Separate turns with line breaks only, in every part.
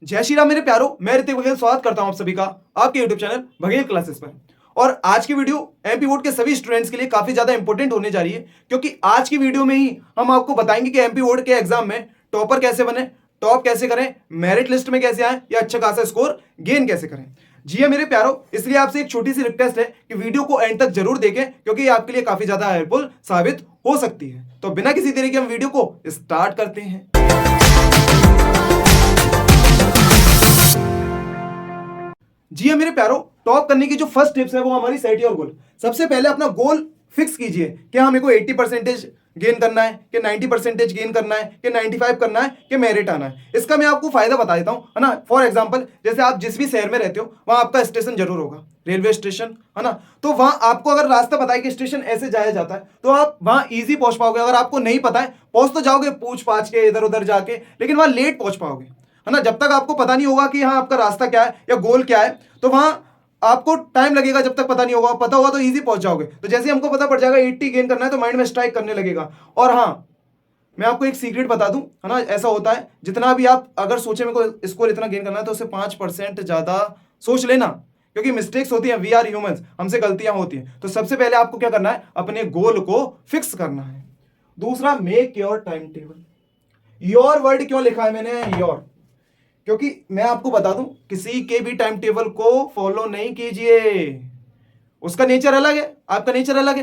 जय श्री राम मेरे प्यारो, मैं ऋतिक बघेल स्वागत करता हूं आप सभी का आपके यूट्यूब चैनल बघेल क्लासेस पर। और आज की वीडियो एमपी बोर्ड के सभी स्टूडेंट्स के लिए काफी ज्यादा इंपॉर्टेंट होने जा रही है, क्योंकि आज की वीडियो में ही हम आपको बताएंगे कि एमपी बोर्ड के एग्जाम में टॉपर कैसे बने, टॉप कैसे करें, मेरिट लिस्ट में कैसे आए या अच्छा खासा स्कोर गेन कैसे करें। जी हाँ मेरे प्यारो, इसलिए आपसे एक छोटी सी रिक्वेस्ट है कि वीडियो को एंड तक जरूर देखें, क्योंकि ये आपके लिए काफी ज्यादा हेल्पफुल साबित हो सकती है। तो बिना किसी देरी के हम वीडियो को स्टार्ट करते हैं। जी हाँ मेरे प्यारो, टॉप करने की जो फर्स्ट टिप्स है वो हमारी सेट योर गोल। सबसे पहले अपना गोल फिक्स कीजिए कि हाँ मेरे को 80% गेन करना है, कि 90% गेन करना है, कि 95 करना है, कि मेरिट आना है। इसका मैं आपको फायदा बता देता हूँ, है ना। फॉर एग्जांपल, जैसे आप जिस भी शहर में रहते हो वहां आपका स्टेशन जरूर होगा, रेलवे स्टेशन, है ना। तो वहां आपको अगर रास्ता पता है कि स्टेशन ऐसे जाया जाता है तो आप वहां इजी पहुंच पाओगे। अगर आपको नहीं पता है, पहुंच तो जाओगे पूछ पाछ के इधर उधर जाके, लेकिन वहां लेट पहुंच पाओगे, है ना। जब तक आपको पता नहीं होगा कि हाँ आपका रास्ता क्या है या गोल क्या है, तो वहां आपको टाइम लगेगा। जब तक पता नहीं होगा, पता होगा तो इजी पहुंच जाओगे। तो जैसे हमको पता पड़ जाएगा 80 गेन करना है तो माइंड में स्ट्राइक करने लगेगा। और हाँ, मैं आपको एक सीक्रेट बता दूं, है ना। ऐसा होता है, जितना भी आप अगर सोचे मेरे को स्कोर इतना गेन करना है, तो उससे 5% ज्यादा सोच लेना, क्योंकि मिस्टेक्स होती हैं। वी आर ह्यूमंस, हमसे गलतियां होती हैं। तो सबसे पहले आपको क्या करना है, अपने गोल को फिक्स करना है। दूसरा, make your time table. Your word क्यों लिखा है मैंने योर, क्योंकि मैं आपको बता दूं, किसी के भी टाइम टेबल को फॉलो नहीं कीजिए। उसका नेचर अलग है, आपका नेचर अलग है।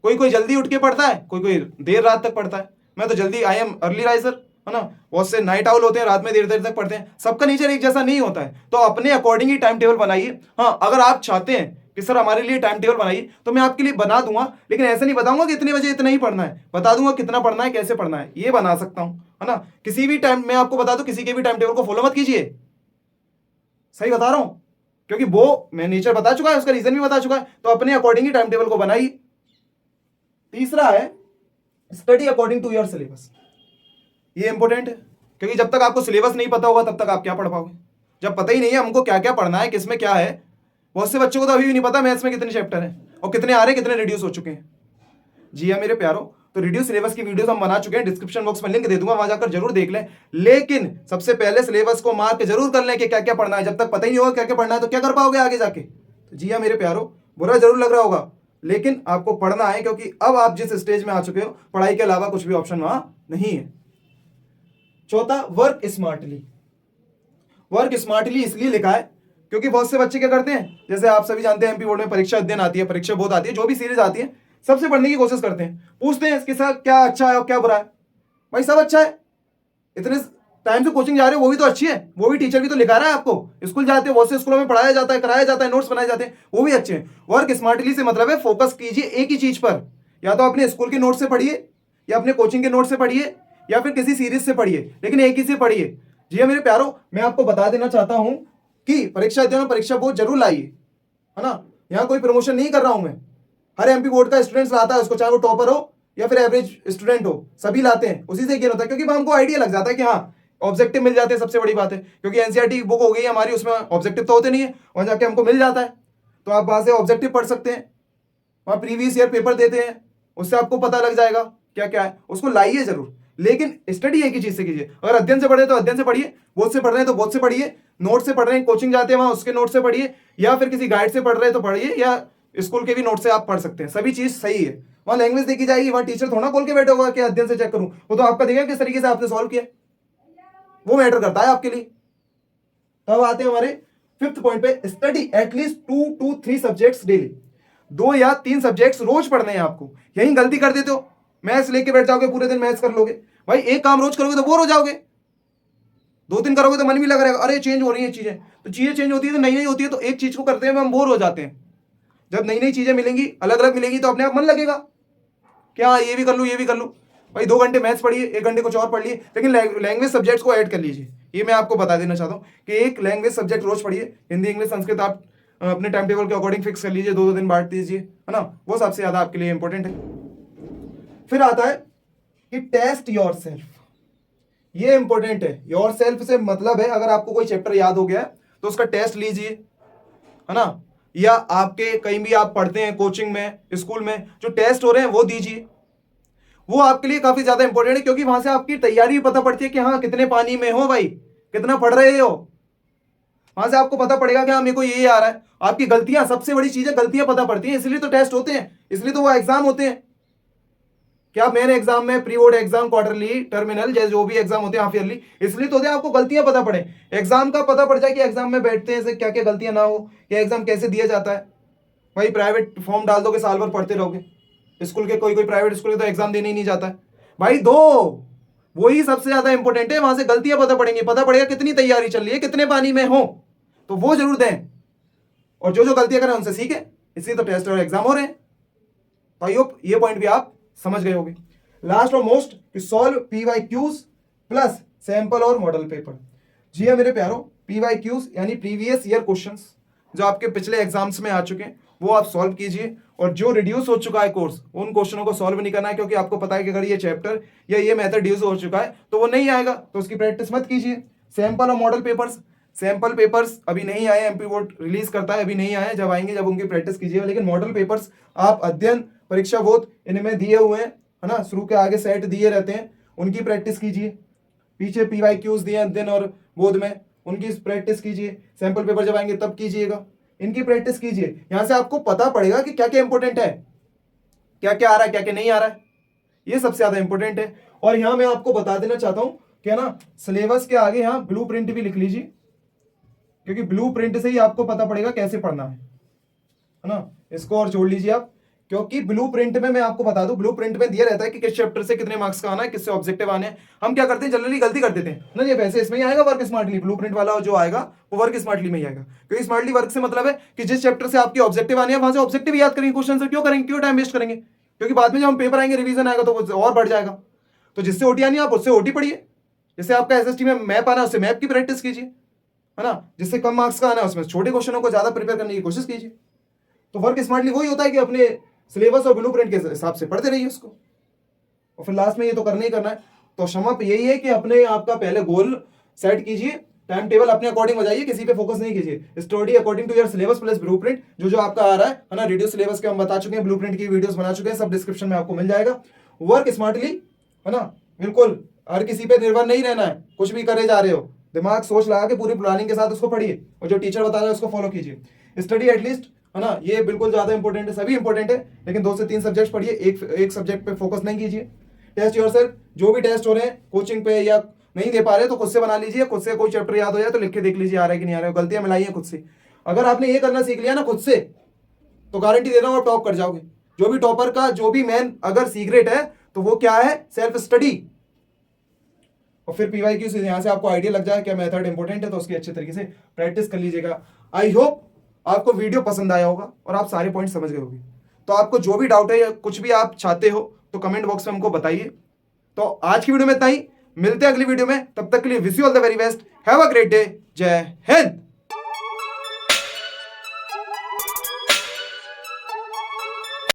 कोई कोई जल्दी उठ के पढ़ता है, कोई कोई देर रात तक पढ़ता है। मैं तो जल्दी, आई एम अर्ली राइजर, है ना। बहुत से नाइट आउल होते हैं, रात में देर देर तक पढ़ते हैं। सबका नेचर एक जैसा नहीं होता है, तो अपने अकॉर्डिंग ही टाइम टेबल बनाइए। हाँ, अगर आप चाहते हैं कि सर हमारे लिए टाइम टेबल बनाइए, तो मैं आपके लिए बना दूंगा, लेकिन ऐसे नहीं बताऊंगा कि इतने बजे इतना ही पढ़ना है। बता दूंगा कितना पढ़ना है, कैसे पढ़ना है, ये बना सकता हूं, है ना। किसी भी टाइम, मैं आपको बता दूं, किसी के भी टाइम टेबल को फॉलो मत कीजिए। सही बता रहा हूं, क्योंकि वो मैं नेचर बता चुका है, उसका रीजन भी बता चुका है। तो अपने अकॉर्डिंग ही टाइम टेबल को बनाइए। तीसरा है, study according to your syllabus. ये इंपॉर्टेंट है, क्योंकि जब तक आपको सिलेबस नहीं पता होगा तब तक आप क्या पढ़ पाओगे। जब पता ही नहीं है हमको क्या क्या पढ़ना है, किसमें क्या है। बहुत से बच्चों को तो अभी भी नहीं पता मैथ्स में कितने चैप्टर हैं और कितने आ रहे हैं, कितने रिड्यूस हो चुके हैं। जी हाँ मेरे प्यारो, तो रिड्यूस सिलेबस की वीडियोस हम बना चुके हैं, डिस्क्रिप्शन बॉक्स में लिंक दे दूंगा, वहां जाकर जरूर देख लें। लेकिन सबसे पहले सिलेबस को मार्क जरूर कर लें कि क्या क्या पढ़ना है। जब तक पता ही नहीं होगा क्या क्या पढ़ना है तो क्या कर पाओगे आगे जाके। तो जी हाँ मेरे प्यारो, बुरा जरूर लग रहा होगा, लेकिन आपको पढ़ना है, क्योंकि अब आप जिस स्टेज में आ चुके हो, पढ़ाई के अलावा कुछ भी ऑप्शन वहां नहीं है। चौथा, वर्क स्मार्टली। वर्क स्मार्टली इसलिए लिखा है क्योंकि बहुत से बच्चे क्या करते हैं, जैसे आप सभी जानते हैं एमपी बोर्ड में परीक्षा अध्ययन आती है, परीक्षा बहुत आती है, जो भी सीरीज आती है सबसे पढ़ने की कोशिश करते हैं। पूछते हैं इसके साथ क्या अच्छा है और क्या बुरा है। भाई सब अच्छा है, इतने टाइम से कोचिंग जा रहे हो, वो भी तो अच्छी है, वो भी टीचर भी तो लिखा रहा है आपको। स्कूल जाते हो, बहुत से स्कूलों में पढ़ाया जाता है, कराया जाता है, नोट्स बनाए जाते हैं, वो भी अच्छे हैं। वर्क स्मार्टली से मतलब है फोकस कीजिए एक ही चीज पर। या तो अपने स्कूल के नोट से पढ़िए, या अपने कोचिंग के नोट से पढ़िए, या फिर किसी सीरीज से पढ़िए, लेकिन एक ही से पढ़िए। जी मेरे प्यारो, मैं आपको बता देना चाहता हूं कि परीक्षा अध्ययन में परीक्षा बोर्ड जरूर लाइए, है ना। यहाँ कोई प्रमोशन नहीं कर रहा हूं मैं। हर एमपी बोर्ड का स्टूडेंट लाता है उसको, चाहे वो टॉपर हो या फिर एवरेज स्टूडेंट हो, सभी लाते हैं। उसी से गेन होता है, क्योंकि हमको आइडिया लग जाता है कि हाँ ऑब्जेक्टिव मिल जाते हैं। सबसे बड़ी बात है, क्योंकि एनसीईआरटी बुक हो गई है हमारी, उसमें ऑब्जेक्टिव तो होते नहीं है, वहां जाके हमको मिल जाता है। तो आप वहां से ऑब्जेक्टिव पढ़ सकते हैं, वहां प्रीवियस ईयर पेपर देते हैं, उससे आपको पता लग जाएगा क्या क्या है। उसको लाइए जरूर, लेकिन स्टडी एक ही चीज से कीजिए। अगर अध्ययन से पढ़े तो अध्ययन से पढ़िए, बोर्ड से पढ़ रहे हैं तो बोर्ड से पढ़िए, नोट से पढ़ रहे हैं, कोचिंग जाते हैं वहां उसके नोट से पढ़िए, या फिर किसी गाइड से पढ़ रहे हैं तो पढ़िए, या स्कूल के भी नोट से आप पढ़ सकते हैं। सभी चीज सही है। वहां लैंग्वेज देखी जाएगी, वहां टीचर थोड़ा खोल के बैठे होगा कि अध्ययन से चेक करूं, वो तो आपका देखेगा किस तरीके से आपने सॉल्व किया, वो मैटर करता है आपके लिए। तब आते हैं हमारे फिफ्थ पॉइंट पे, study at least 2 to 3 subjects daily. 2 या 3 सब्जेक्ट्स रोज पढ़ने हैं आपको। यही गलती कर देते हो, मैथ्स लेके बैठ जाओगे, पूरे दिन मैथ्स कर लोगे। भाई एक काम रोज करोगे तो बोर हो जाओगे, 2 दिन करोगे तो मन भी लग रहेगा, अरे चेंज हो रही है चीजें। तो चीजें चेंज होती है तो नई नई होती है, तो एक चीज को करते हैं हम बोर हो जाते हैं। जब नई नई चीजें मिलेंगी, अलग अलग मिलेंगी, तो अपने आप मन लगेगा कि हाँ ये भी कर लूँ ये भी कर लूँ। भाई 2 घंटे मैथ्स पढ़िए, 1 घंटे कुछ और पढ़ लिए, लेकिन लैंग्वेज सब्जेक्ट्स को ऐड कर लीजिए। ये मैं आपको बता देना चाहता हूँ कि एक लैंग्वेज सब्जेक्ट रोज पढ़िए। हिंदी इंग्लिश संस्कृत आप अपने टाइम टेबल के अकॉर्डिंग फिक्स कर लीजिए, 2-2 दिन बांट दीजिए, है ना। वो सबसे ज्यादा आपके लिए इंपॉर्टेंट है। फिर आता है कि टेस्ट योर सेल्फ। ये इंपॉर्टेंट है। योर सेल्फ से मतलब है, अगर आपको कोई चैप्टर याद हो गया है तो उसका टेस्ट लीजिए, है ना। या आपके कहीं भी आप पढ़ते हैं, कोचिंग में, स्कूल में जो टेस्ट हो रहे हैं वो दीजिए। वो आपके लिए काफी ज्यादा इंपॉर्टेंट है, क्योंकि वहां से आपकी तैयारी पता पड़ती है कि हाँ कितने पानी में हो भाई, कितना पढ़ रहे हो, वहां से आपको पता पड़ेगा कि हाँ मेरे को ये आ रहा है। आपकी गलतियां, सबसे बड़ी चीज है गलतियां पता पड़ती हैं, इसलिए तो टेस्ट होते हैं, इसलिए तो वो एग्जाम होते हैं। क्या मेन एग्जाम में, pre board exam, quarterly, terminal, जैसे जो भी एग्जाम होते हैं हाफ ईयरली, इसलिए तो होते हैं आपको गलतियां पता पड़े। एग्जाम का पता पड़ जाए कि एग्जाम में बैठते हैं क्या क्या गलतियां ना हो, या एग्जाम कैसे दिया जाता है। भाई प्राइवेट फॉर्म डाल दोगे, साल भर पढ़ते रहोगे। स्कूल के कोई प्राइवेट स्कूल के तो एग्जाम देने ही नहीं जाता है भाई। दो, वही सबसे ज्यादा इंपॉर्टेंट है, वहां से गलतियां पता पड़ेंगी, पता पड़ेगा कितनी तैयारी चल रही है, कितने पानी में हो, तो वो जरूर दें। और जो जो गलतियां करें उनसे सीखें, इसलिए तो टेस्ट और एग्जाम हो रहे हैं। तो आई होप ये पॉइंट भी आप समझ गए होंगे। लास्ट और most, solve PYQs plus sample और मॉडल पेपर। जी हाँ मेरे प्यारों, PYQs यानी प्रीवियस ईयर क्वेश्चंस, जो आपके पिछले एग्जाम्स में आ चुके हैं वो आप सॉल्व कीजिए। और जो रिड्यूस हो चुका है कोर्स, उन क्वेश्चनों को सॉल्व नहीं करना है, क्योंकि आपको पता है कि अगर ये चैप्टर या ये मेथड यूज हो चुका है तो वो नहीं आएगा, तो उसकी प्रैक्टिस मत कीजिए। सैंपल और मॉडल पेपर्स, सैंपल पेपर्स अभी नहीं आए, एमपी बोर्ड रिलीज करता है, अभी नहीं आए, जब आएंगे जब उनकी प्रैक्टिस कीजिएगा। लेकिन मॉडल पेपर्स आप अध्ययन, परीक्षा बोध, इनमें दिए हुए हैं, है ना, शुरू के आगे सेट दिए रहते हैं, उनकी प्रैक्टिस कीजिए। पीछे PYQs दिए अध्ययन और बोध में, उनकी प्रैक्टिस कीजिए। सैंपल पेपर जब आएंगे तब कीजिएगा, इनकी प्रैक्टिस कीजिए। यहां से आपको पता पड़ेगा कि क्या क्या इंपॉर्टेंट है, क्या क्या आ रहा है, क्या क्या नहीं आ रहा है, ये सबसे ज्यादा इंपॉर्टेंट है। और यहां मैं आपको बता देना चाहता हूं कि ना, सिलेबस के आगे यहां ब्लू प्रिंट भी लिख लीजिए, क्योंकि ब्लू प्रिंट से ही आपको पता पड़ेगा कैसे पढ़ना है ना। इसको और जोड़ लीजिए आप, क्योंकि ब्लू प्रिंट में मैं आपको बता दूं, ब्लू प्रिंट में दिया रहता है कि किस चैप्टर से कितने मार्क्स का आना है, किससे ऑब्जेक्टिव आने हैं। हम क्या करते हैं, जनरली गलती कर देते हैं ना, ये वैसे इसमें ही आएगा वर्क स्मार्टली, ब्लू प्रिंट वाला जो आएगा वो वर्क स्मार्टली में ही आएगा। क्योंकि स्मार्टली वर्क से मतलब है कि जिस चैप्टर से आपकी ऑब्जेक्टिव आने हैं वहां से ऑब्जेक्टिव याद करेंगे, क्वेश्चन से क्यों करेंगे, क्यों टाइम वेस्ट करेंगे, क्योंकि बाद में जब हम पेपर आएंगे, रिवीजन आएगा तो वो और बढ़ जाएगा। तो जिससे ओटी आनी है आप उससे ओटी पढ़िए, जिससे आपका SST में मैप आना है उससे मैप की प्रैक्टिस कीजिए, है ना। जिससे कम मार्क्स का आना है उसमें छोटे क्वेश्चनों को ज्यादा प्रिपेयर करने की कोशिश कीजिए। तो वर्क स्मार्टली वही होता है कि अपने सिलेबस और ब्लूप्रिंट के हिसाब से पढ़ते रहिए उसको, और फिर लास्ट में ये तो करना ही करना है। तो समअप यही है कि अपने आपका पहले गोल सेट कीजिए, टाइम टेबल अपने अकॉर्डिंग बजाइए, किसी पे फोकस नहीं कीजिए। Study according to your syllabus plus blueprint, जो जो आपका आ रहा है ना। रिड्यूस सिलेबस के हम बता चुके हैं, ब्लूप्रिंट की वीडियोस बना चुके हैं, सब डिस्क्रिप्शन में आपको मिल जाएगा। वर्क स्मार्टली, है ना, बिल्कुल हर किसी पे निर्भर नहीं रहना है। कुछ भी करे जा रहे हो, दिमाग सोच लगा के पूरी प्लानिंग के साथ उसको पढ़िए, और जो टीचर बता रहा है उसको फॉलो कीजिए। स्टडी एटलीस्ट, है ना, ये बिल्कुल ज्यादा इंपॉर्टेंट है, सभी इंपॉर्टेंट है, लेकिन 2 से 3 सब्जेक्ट पढ़िए, एक सब्जेक्ट पे फोकस नहीं कीजिए। टेस्ट योरसेल्फ, जो भी टेस्ट हो रहे हैं कोचिंग पे या नहीं दे पा रहे तो खुद से बना लीजिए, खुद से कोई चैप्टर याद हो जाए तो लिख के देख लीजिए आ रहा है कि नहीं आ रहा है, गलतियां मिलाइए खुद से। अगर आपने ये करना सीख लिया ना खुद से, तो गारंटी दे रहा हूं आप टॉप कर जाओगे। जो भी टॉपर का जो भी मेन अगर सीक्रेट है तो वो क्या है, सेल्फ स्टडी। और फिर PYQ से यहां से आपको आइडिया लग जाए क्या मेथड इंपॉर्टेंट है, तो उसकी अच्छे तरीके से प्रैक्टिस कर लीजिएगा। आई होप आपको वीडियो पसंद आया होगा और आप सारे पॉइंट समझ गए होंगे। तो आपको जो भी डाउट है या कुछ भी आप चाहते हो तो कमेंट बॉक्स में हमको बताइए। तो आज की वीडियो में इतना ही, मिलते हैं अगली वीडियो में, तब तक के लिए wish you all the very best, have a great day, जय हिंद।